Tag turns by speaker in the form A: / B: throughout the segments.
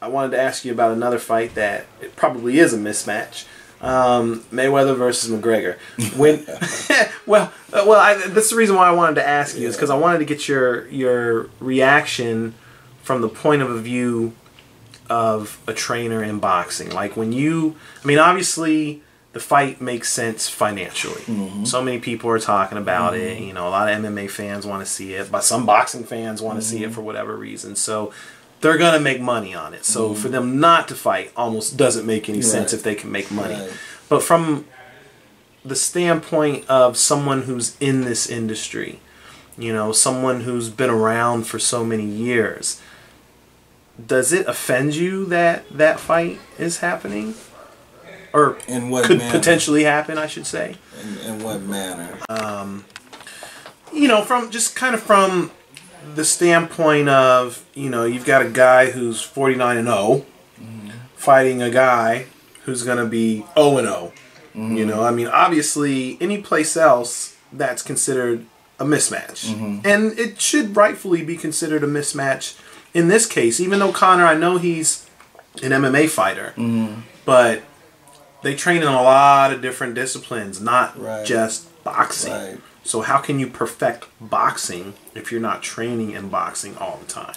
A: I wanted to ask you about another fight that it probably is a mismatch. Mayweather versus McGregor. When, that's the reason why I wanted to ask you is because I wanted to get your reaction from the point of view of a trainer in boxing. Like when obviously the fight makes sense financially. Mm-hmm. So many people are talking about it. You know, a lot of MMA fans want to see it, but some boxing fans want to see it for whatever reason. So they're going to make money on it. So for them not to fight almost doesn't make any sense if they can make money. Right. But from the standpoint of someone who's in this industry, you know, someone who's been around for so many years, does it offend you that that fight is happening? Or
B: in what
A: could
B: manner?
A: Potentially happen, I should say.
B: In what manner?
A: You know, from the standpoint of, you know, you've got a guy who's 49-0 fighting a guy who's going to be 0-0. You know, I mean, obviously, any place else that's considered a mismatch. And it should rightfully be considered a mismatch in this case, even though Conor, I know he's an MMA fighter, but they train in a lot of different disciplines, not just boxing. Right. So how can you perfect boxing if you're not training in boxing all the time?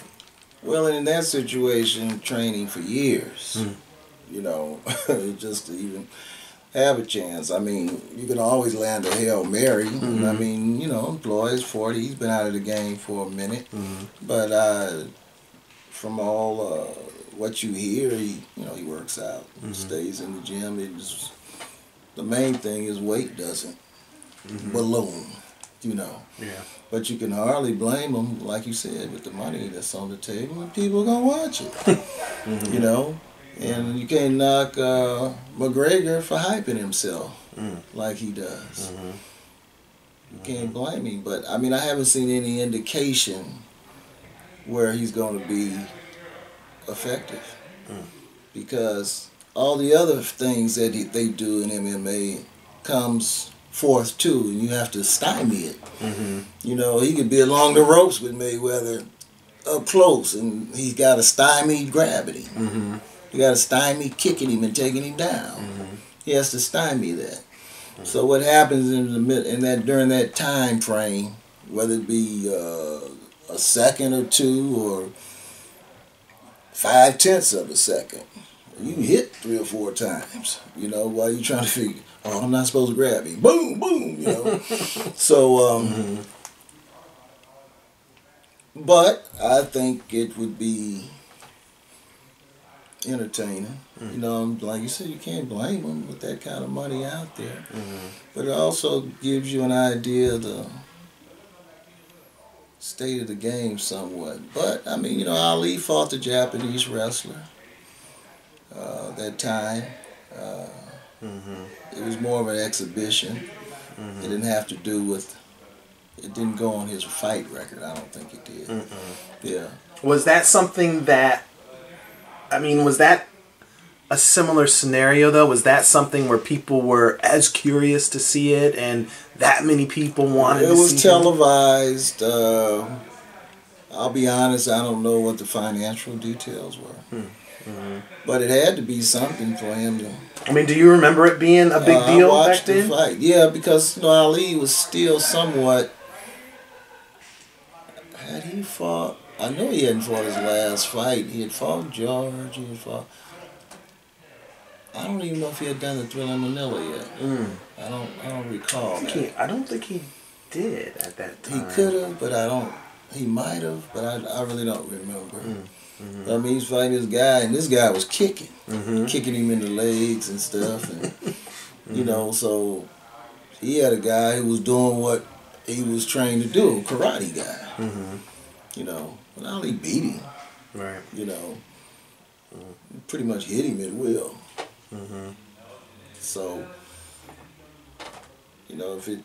B: Well, in that situation, training for years, you know, just to even have a chance. I mean, you can always land a Hail Mary. I mean, you know, Floyd's 40. He's been out of the game for a minute. But from all what you hear, he works out, stays in the gym. The main thing is weight doesn't balloon, you know. Yeah. But you can hardly blame him, like you said, with the money that's on the table, and people are gonna watch it, you know. And you can't knock McGregor for hyping himself like he does. You can't blame him. But I mean, I haven't seen any indication where he's going to be effective, because all the other things that they do in MMA comes forth too, and you have to stymie it. You know, he could be along the ropes with Mayweather up close, and he's got a stymied gravity. You got to stymie kicking him and taking him down. He has to stymie that. So what happens during that time frame, whether it be a second or two or 0.5 of a second, you hit 3 or 4 times, you know, while you're trying to figure, oh, I'm not supposed to grab him. Boom, boom, you know. So, but I think it would be entertaining. You know, like you said, you can't blame them with that kind of money out there. But it also gives you an idea of the state of the game somewhat. But, I mean, you know, Ali fought the Japanese wrestler that time. It was more of an exhibition. It didn't have to do with, it didn't go on his fight record. I don't think it did. Yeah.
A: Was that something that, I mean, was that a similar scenario though? Was that something where people were as curious to see it and that many people wanted to see it?
B: It was televised. I'll be honest, I don't know what the financial details were. But it had to be something for him to...
A: I mean, do you remember it being a big deal
B: I
A: back then?
B: watched the fight. Yeah, because, you know, Ali was still somewhat... Had he fought... I know he hadn't fought his last fight. He had fought George. He had fought... I don't even know if he had done the Thriller Manila yet. I don't recall that.
A: I don't think he did at that time.
B: He could have, but I don't... He might have, but I really don't remember. I mean, he's fighting this guy, and this guy was kicking. Kicking him in the legs and stuff. And, you know, so he had a guy who was doing what he was trained to do, a karate guy. You know, but Ali beat him. Right. You know, pretty much hit him at will. So, you know, if it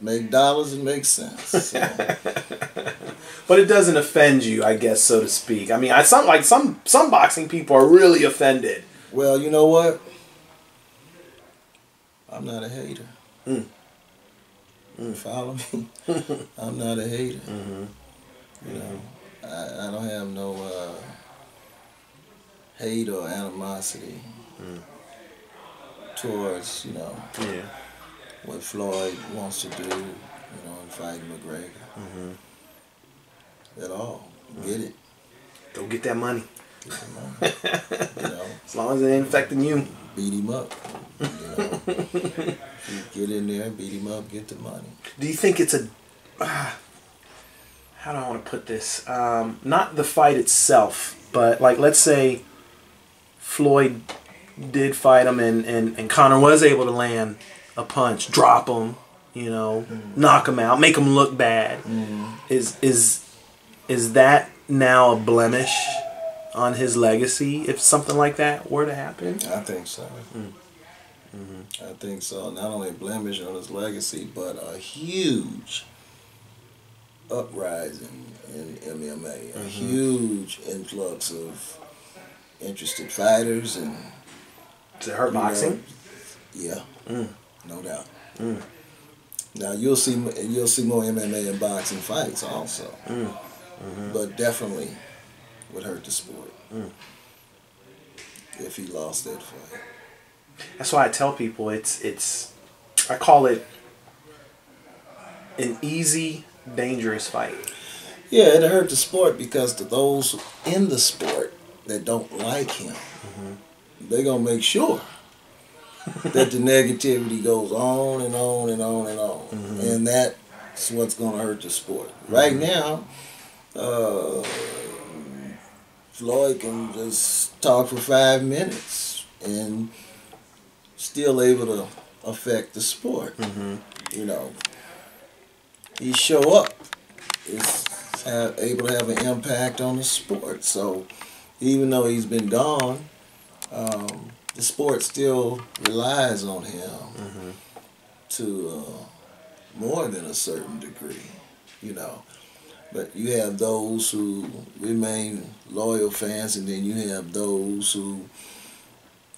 B: make dollars, it makes sense. So.
A: But it doesn't offend you, I guess, so to speak. I mean, some boxing people are really offended.
B: Well, you know what? I'm not a hater. Follow me? I'm not a hater. You know, I don't have no hate or animosity towards, what Floyd wants to do, in fighting McGregor. At all. Get it.
A: Go get that money.
B: Get the money.
A: As long as it ain't affecting you.
B: Beat him up. Get in there, beat him up, get the money.
A: Do you think it's a... how do I want to put this? Not the fight itself, but like, let's say Floyd did fight him and Conor was able to land a punch, drop him, knock him out, make him look bad. Is that now a blemish on his legacy if something like that were to happen?
B: I think so. I think so. Not only a blemish on his legacy, but a huge uprising in MMA, a huge influx of interested fighters, and
A: does it hurt boxing?
B: Yeah, no doubt. Now you'll see more MMA and boxing fights also, but definitely would hurt the sport if he lost that fight.
A: That's why I tell people I call it an easy, dangerous fight.
B: Yeah, it hurt the sport because to those in the sport that don't like him, they're going to make sure that the negativity goes on and on and on and on. And that's what's going to hurt the sport. Right now, Floyd can just talk for 5 minutes and still able to affect the sport. He show up, is able to have an impact on the sport. So even though he's been gone, the sport still relies on him to more than a certain degree, But you have those who remain loyal fans, and then you have those who,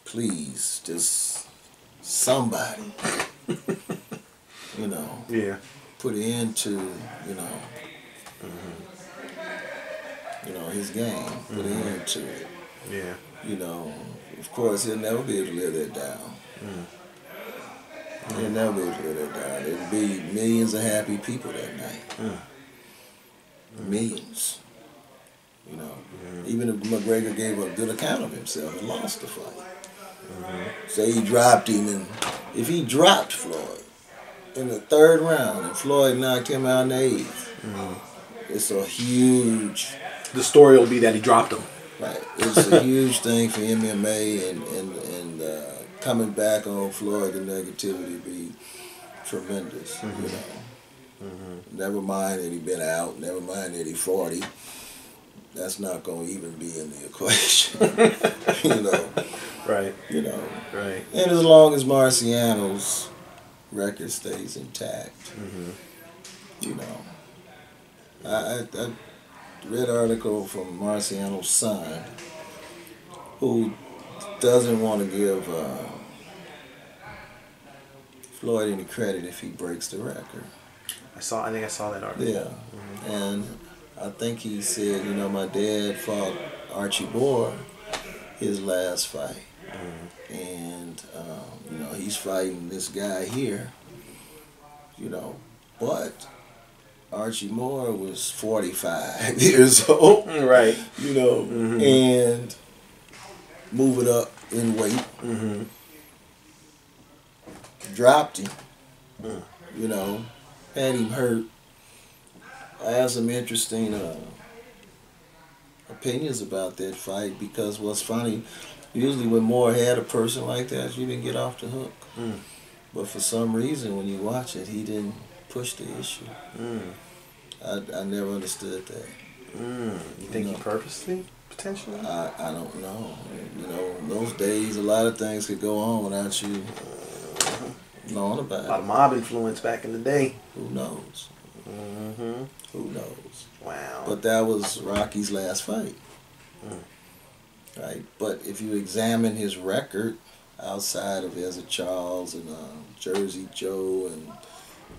B: please, just somebody, put an end to, his game, put an end to it. Of course, he'll never be able to live that down. He'll never be able to live that down. There'll be millions of happy people that night. Millions. Even if McGregor gave a good account of himself and lost the fight. Say he dropped him, and if he dropped Floyd in the 3rd round and Floyd knocked him out in the 8th, it's a huge...
A: The story will be that he dropped him.
B: Right. It's a huge thing for MMA, and coming back on Floyd, the negativity be tremendous, Never mind that he been out, never mind that he 40. That's not going to even be in the equation,
A: Right.
B: Right. And as long as Marciano's record stays intact, I read an article from Marciano's son, who doesn't want to give Floyd any credit if he breaks the record.
A: I think I saw that article.
B: Yeah, and I think he said, my dad fought Archie Moore his last fight, and he's fighting this guy here, but Archie Moore was 45 years old,
A: right?
B: And moving up in weight, dropped him, had him hurt. I have some interesting opinions about that fight, because what's funny, usually when Moore had a person like that, you didn't get off the hook. But for some reason, when you watch it, he didn't push the issue. I never understood that.
A: You think he purposely, potentially?
B: I don't know. In those days, a lot of things could go on without you knowing about it.
A: A lot of mob influence back in the day.
B: Who knows? Who knows?
A: Wow.
B: But that was Rocky's last fight. Right? But if you examine his record outside of Ezra Charles and Jersey Joe and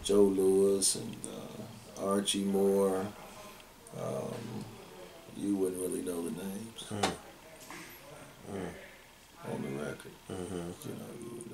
B: Joe Lewis and Archie Moore, you wouldn't really know the names. record. You know,